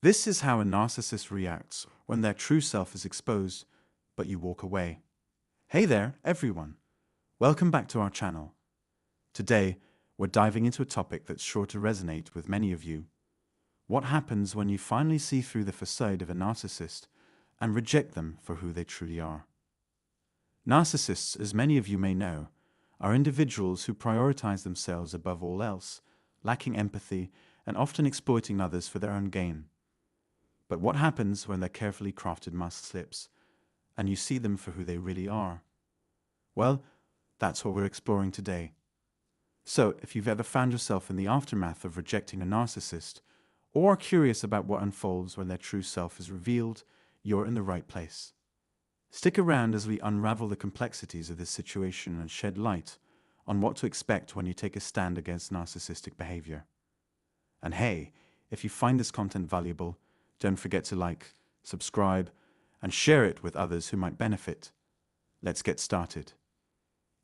This is how a narcissist reacts when their true self is exposed, but you walk away. Hey there, everyone. Welcome back to our channel. Today, we're diving into a topic that's sure to resonate with many of you. What happens when you finally see through the facade of a narcissist and reject them for who they truly are? Narcissists, as many of you may know, are individuals who prioritize themselves above all else, lacking empathy and often exploiting others for their own gain. But what happens when their carefully crafted mask slips and you see them for who they really are? Well, that's what we're exploring today. So, if you've ever found yourself in the aftermath of rejecting a narcissist, or are curious about what unfolds when their true self is revealed, you're in the right place. Stick around as we unravel the complexities of this situation and shed light on what to expect when you take a stand against narcissistic behavior. And hey, if you find this content valuable, don't forget to like, subscribe, and share it with others who might benefit. Let's get started.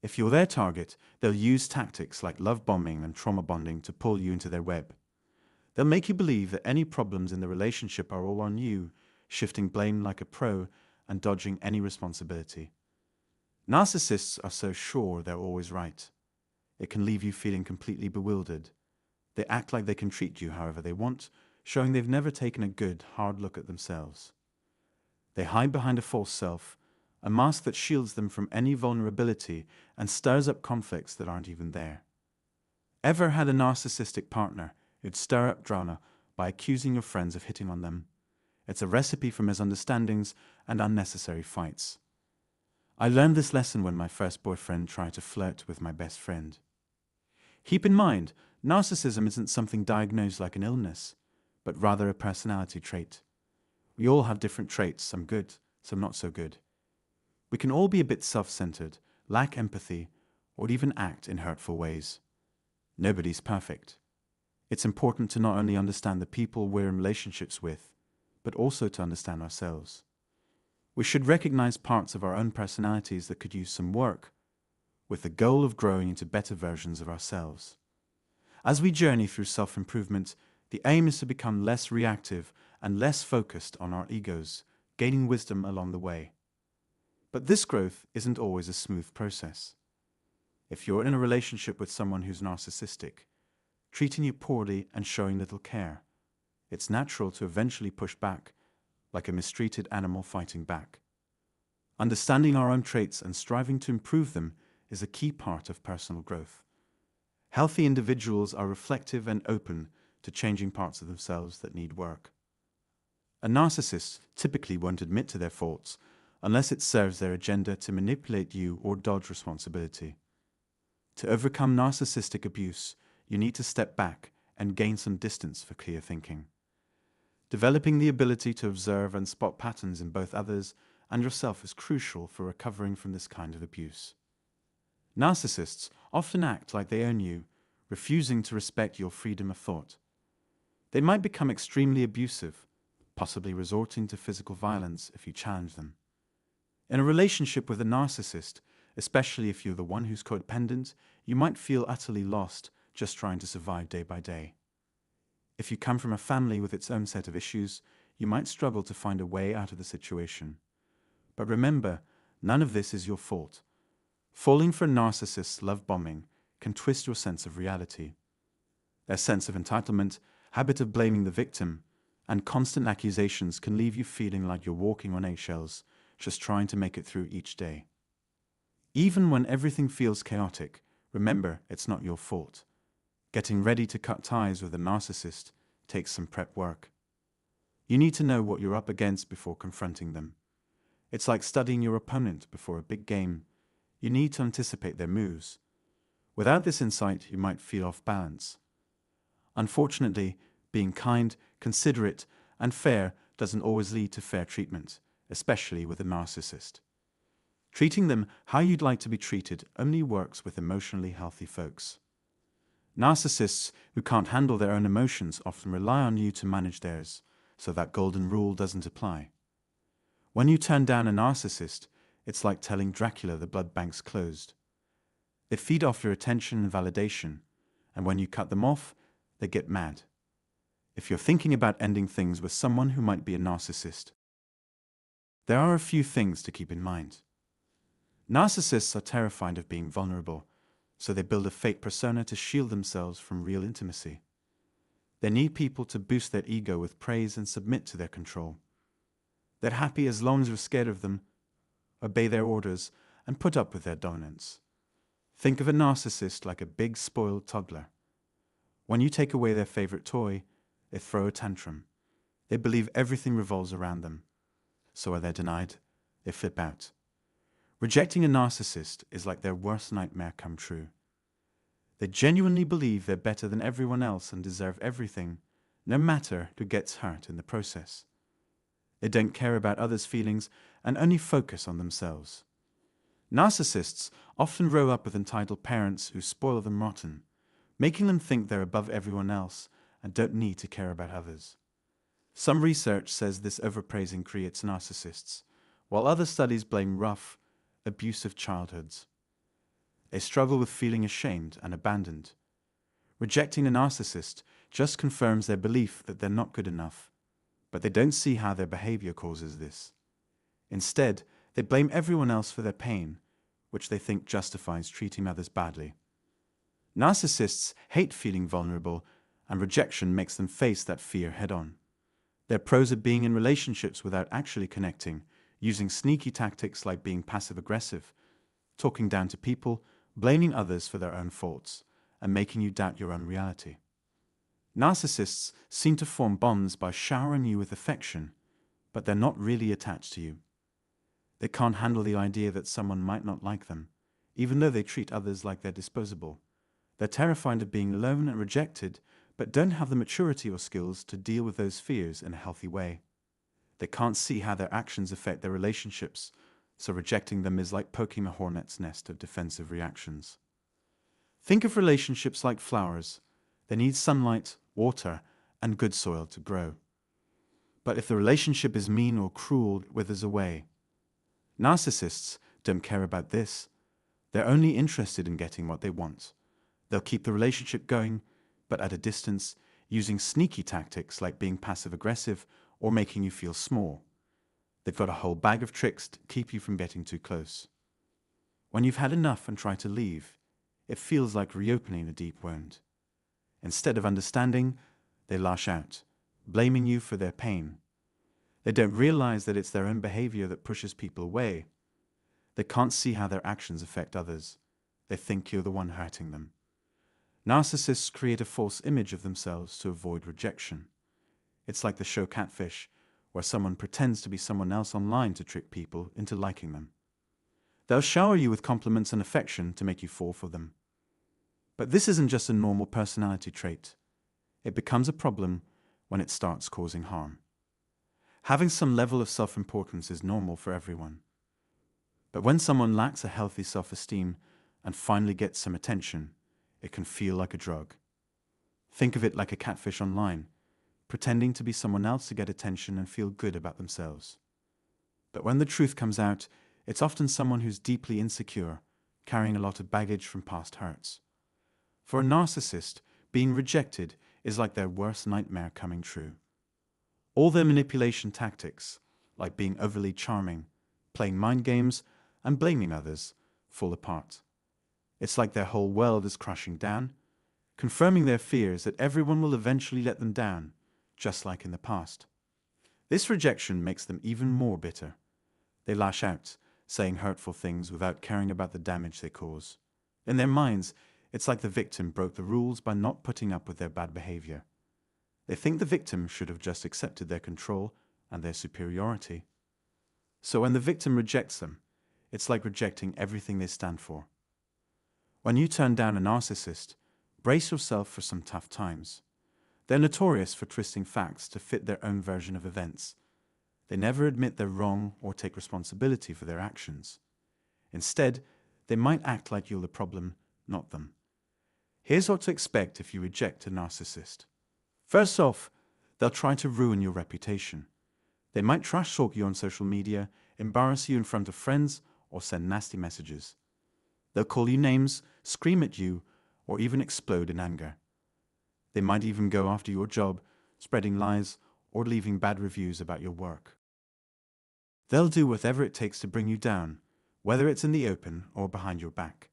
If you're their target, they'll use tactics like love bombing and trauma bonding to pull you into their web. They'll make you believe that any problems in the relationship are all on you, shifting blame like a pro and dodging any responsibility. Narcissists are so sure they're always right. It can leave you feeling completely bewildered. They act like they can treat you however they want, showing they've never taken a good, hard look at themselves. They hide behind a false self, a mask that shields them from any vulnerability and stirs up conflicts that aren't even there. Ever had a narcissistic partner who'd stir up drama by accusing your friends of hitting on them? It's a recipe for misunderstandings and unnecessary fights. I learned this lesson when my first boyfriend tried to flirt with my best friend. Keep in mind, narcissism isn't something diagnosed like an illness, but rather a personality trait. We all have different traits, some good, some not so good. We can all be a bit self-centered, lack empathy, or even act in hurtful ways. Nobody's perfect. It's important to not only understand the people we're in relationships with, but also to understand ourselves. We should recognize parts of our own personalities that could use some work, with the goal of growing into better versions of ourselves. As we journey through self-improvement, the aim is to become less reactive and less focused on our egos, gaining wisdom along the way. But this growth isn't always a smooth process. If you're in a relationship with someone who's narcissistic, treating you poorly and showing little care, it's natural to eventually push back, like a mistreated animal fighting back. Understanding our own traits and striving to improve them is a key part of personal growth. Healthy individuals are reflective and open to changing parts of themselves that need work. A narcissist typically won't admit to their faults unless it serves their agenda to manipulate you or dodge responsibility. To overcome narcissistic abuse, you need to step back and gain some distance for clear thinking. Developing the ability to observe and spot patterns in both others and yourself is crucial for recovering from this kind of abuse. Narcissists often act like they own you, refusing to respect your freedom of thought. They might become extremely abusive, possibly resorting to physical violence if you challenge them. In a relationship with a narcissist, especially if you're the one who's codependent, you might feel utterly lost just trying to survive day by day. If you come from a family with its own set of issues, you might struggle to find a way out of the situation. But remember, none of this is your fault. Falling for a narcissist's love bombing can twist your sense of reality. Their sense of entitlement, habit of blaming the victim, and constant accusations can leave you feeling like you're walking on eggshells, just trying to make it through each day. Even when everything feels chaotic, remember it's not your fault. Getting ready to cut ties with a narcissist takes some prep work. You need to know what you're up against before confronting them. It's like studying your opponent before a big game. You need to anticipate their moves. Without this insight, you might feel off balance. Unfortunately, being kind, considerate, and fair doesn't always lead to fair treatment, especially with a narcissist. Treating them how you'd like to be treated only works with emotionally healthy folks. Narcissists who can't handle their own emotions often rely on you to manage theirs, so that golden rule doesn't apply. When you turn down a narcissist, it's like telling Dracula the blood bank's closed. They feed off your attention and validation, and when you cut them off, they get mad. if you're thinking about ending things with someone who might be a narcissist. There are a few things to keep in mind. Narcissists are terrified of being vulnerable, so they build a fake persona to shield themselves from real intimacy. They need people to boost their ego with praise and submit to their control. They're happy as long as you're scared of them, obey their orders, and put up with their dominance. Think of a narcissist like a big spoiled toddler. When you take away their favorite toy, they throw a tantrum. They believe everything revolves around them. So when they're denied, they flip out. Rejecting a narcissist is like their worst nightmare come true. They genuinely believe they're better than everyone else and deserve everything, no matter who gets hurt in the process. They don't care about others' feelings and only focus on themselves. Narcissists often grow up with entitled parents who spoil them rotten, making them think they're above everyone else and don't need to care about others. Some research says this overpraising creates narcissists, while other studies blame rough, abusive childhoods. They struggle with feeling ashamed and abandoned. Rejecting a narcissist just confirms their belief that they're not good enough, but they don't see how their behavior causes this. Instead, they blame everyone else for their pain, which they think justifies treating others badly. Narcissists hate feeling vulnerable, and rejection makes them face that fear head-on. They're pros at being in relationships without actually connecting, using sneaky tactics like being passive-aggressive, talking down to people, blaming others for their own faults, and making you doubt your own reality. Narcissists seem to form bonds by showering you with affection, but they're not really attached to you. They can't handle the idea that someone might not like them, even though they treat others like they're disposable. They're terrified of being alone and rejected, but don't have the maturity or skills to deal with those fears in a healthy way. They can't see how their actions affect their relationships, so rejecting them is like poking a hornet's nest of defensive reactions. Think of relationships like flowers. They need sunlight, water, and good soil to grow. But if the relationship is mean or cruel, it withers away. Narcissists don't care about this. They're only interested in getting what they want. They'll keep the relationship going, but at a distance, using sneaky tactics like being passive-aggressive or making you feel small. They've got a whole bag of tricks to keep you from getting too close. When you've had enough and try to leave, it feels like reopening a deep wound. Instead of understanding, they lash out, blaming you for their pain. They don't realize that it's their own behavior that pushes people away. They can't see how their actions affect others. They think you're the one hurting them. Narcissists create a false image of themselves to avoid rejection. It's like the show Catfish, where someone pretends to be someone else online to trick people into liking them. They'll shower you with compliments and affection to make you fall for them. But this isn't just a normal personality trait. It becomes a problem when it starts causing harm. Having some level of self-importance is normal for everyone. But when someone lacks a healthy self-esteem and finally gets some attention, it can feel like a drug. Think of it like a catfish online, pretending to be someone else to get attention and feel good about themselves. But when the truth comes out, it's often someone who's deeply insecure, carrying a lot of baggage from past hurts. For a narcissist, being rejected is like their worst nightmare coming true. All their manipulation tactics, like being overly charming, playing mind games, and blaming others, fall apart. It's like their whole world is crashing down, confirming their fears that everyone will eventually let them down, just like in the past. This rejection makes them even more bitter. They lash out, saying hurtful things without caring about the damage they cause. In their minds, it's like the victim broke the rules by not putting up with their bad behavior. They think the victim should have just accepted their control and their superiority. So when the victim rejects them, it's like rejecting everything they stand for. When you turn down a narcissist, brace yourself for some tough times. They're notorious for twisting facts to fit their own version of events. They never admit they're wrong or take responsibility for their actions. Instead, they might act like you're the problem, not them. Here's what to expect if you reject a narcissist. First off, they'll try to ruin your reputation. They might trash talk you on social media, embarrass you in front of friends, or send nasty messages. They'll call you names, scream at you, or even explode in anger. They might even go after your job, spreading lies, or leaving bad reviews about your work. They'll do whatever it takes to bring you down, whether it's in the open or behind your back.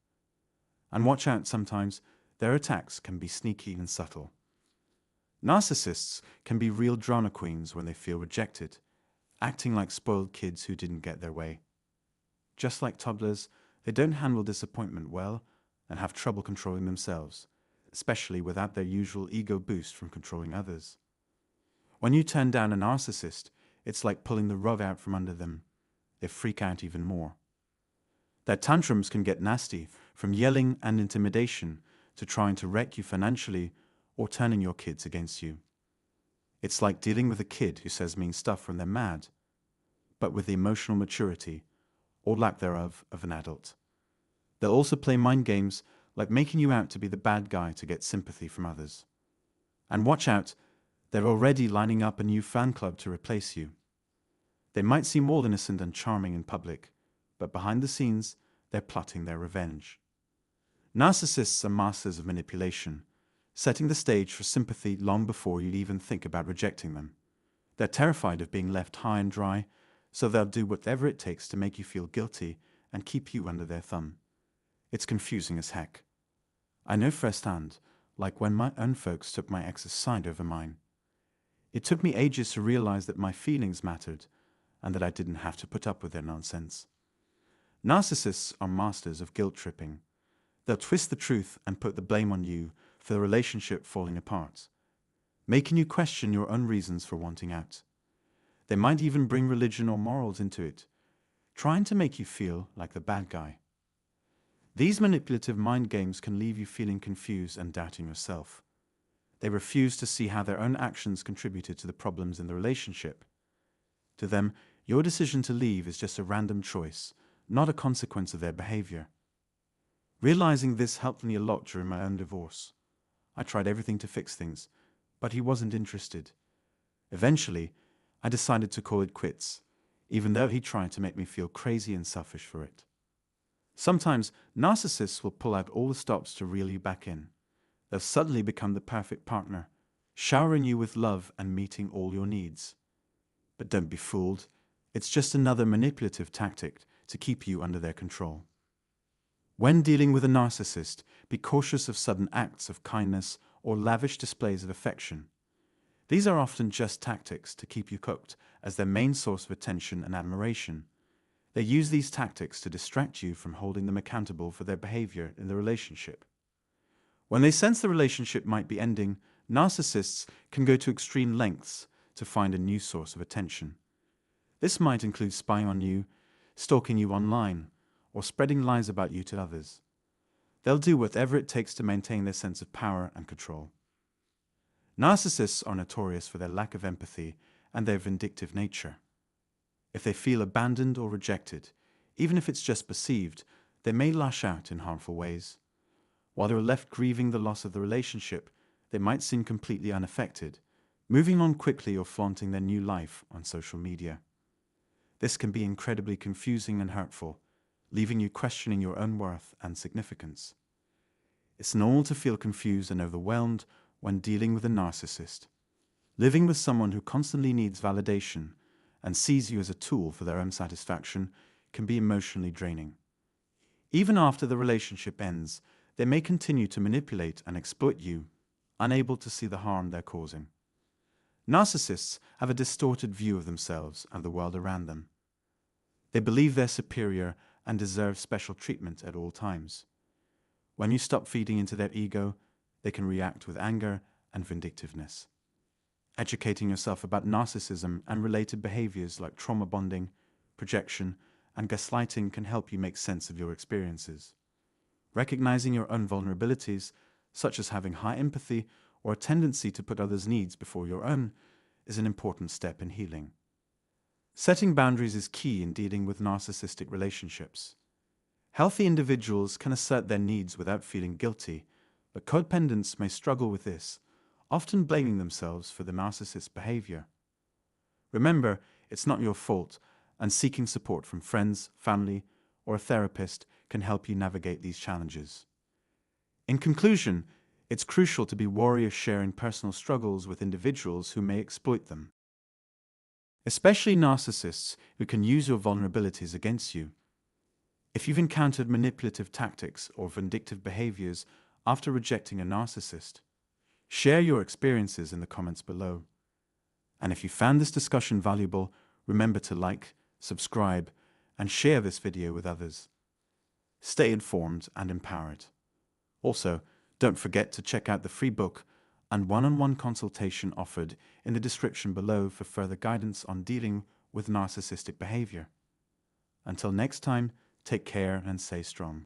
And watch out, sometimes their attacks can be sneaky and subtle. Narcissists can be real drama queens when they feel rejected, acting like spoiled kids who didn't get their way. Just like toddlers, they don't handle disappointment well and have trouble controlling themselves, especially without their usual ego boost from controlling others. When you turn down a narcissist, it's like pulling the rug out from under them. They freak out even more. Their tantrums can get nasty, from yelling and intimidation to trying to wreck you financially or turning your kids against you. It's like dealing with a kid who says mean stuff when they're mad, but with the emotional maturity, or lack thereof, of an adult. They'll also play mind games like making you out to be the bad guy to get sympathy from others. And watch out, they're already lining up a new fan club to replace you. They might seem all innocent and charming in public, but behind the scenes, they're plotting their revenge. Narcissists are masters of manipulation, setting the stage for sympathy long before you'd even think about rejecting them. They're terrified of being left high and dry, so they'll do whatever it takes to make you feel guilty and keep you under their thumb. It's confusing as heck. I know firsthand, like when my own folks took my ex's side over mine. It took me ages to realize that my feelings mattered and that I didn't have to put up with their nonsense. Narcissists are masters of guilt tripping. They'll twist the truth and put the blame on you for the relationship falling apart, making you question your own reasons for wanting out. They might even bring religion or morals into it, trying to make you feel like the bad guy. These manipulative mind games can leave you feeling confused and doubting yourself. They refuse to see how their own actions contributed to the problems in the relationship. To them, your decision to leave is just a random choice, not a consequence of their behavior. Realizing this helped me a lot during my own divorce. I tried everything to fix things, but he wasn't interested. Eventually, I decided to call it quits, even though he tried to make me feel crazy and selfish for it. Sometimes, narcissists will pull out all the stops to reel you back in. They'll suddenly become the perfect partner, showering you with love and meeting all your needs. But don't be fooled. It's just another manipulative tactic to keep you under their control. When dealing with a narcissist, be cautious of sudden acts of kindness or lavish displays of affection. These are often just tactics to keep you hooked as their main source of attention and admiration. They use these tactics to distract you from holding them accountable for their behavior in the relationship. When they sense the relationship might be ending, narcissists can go to extreme lengths to find a new source of attention. This might include spying on you, stalking you online, or spreading lies about you to others. They'll do whatever it takes to maintain their sense of power and control. Narcissists are notorious for their lack of empathy and their vindictive nature. If they feel abandoned or rejected, even if it's just perceived, they may lash out in harmful ways. While they're left grieving the loss of the relationship, they might seem completely unaffected, moving on quickly or flaunting their new life on social media. This can be incredibly confusing and hurtful, leaving you questioning your own worth and significance. It's normal to feel confused and overwhelmed when dealing with a narcissist. Living with someone who constantly needs validation and sees you as a tool for their own satisfaction can be emotionally draining. Even after the relationship ends, they may continue to manipulate and exploit you, unable to see the harm they're causing. Narcissists have a distorted view of themselves and the world around them. They believe they're superior and deserve special treatment at all times. When you stop feeding into their ego, they can react with anger and vindictiveness. Educating yourself about narcissism and related behaviors like trauma bonding, projection, and gaslighting can help you make sense of your experiences. Recognizing your own vulnerabilities, such as having high empathy or a tendency to put others' needs before your own, is an important step in healing. Setting boundaries is key in dealing with narcissistic relationships. Healthy individuals can assert their needs without feeling guilty, but codependents may struggle with this, often blaming themselves for the narcissist's behavior. Remember, it's not your fault, and seeking support from friends, family, or a therapist can help you navigate these challenges. In conclusion, It's crucial to be wary of sharing personal struggles with individuals who may exploit them, especially narcissists who can use your vulnerabilities against you. If you've encountered manipulative tactics or vindictive behaviors after rejecting a narcissist, share your experiences in the comments below. And if you found this discussion valuable, remember to like, subscribe, and share this video with others. Stay informed and empowered. Also, don't forget to check out the free book and one-on-one consultation offered in the description below for further guidance on dealing with narcissistic behavior. Until next time, take care and stay strong.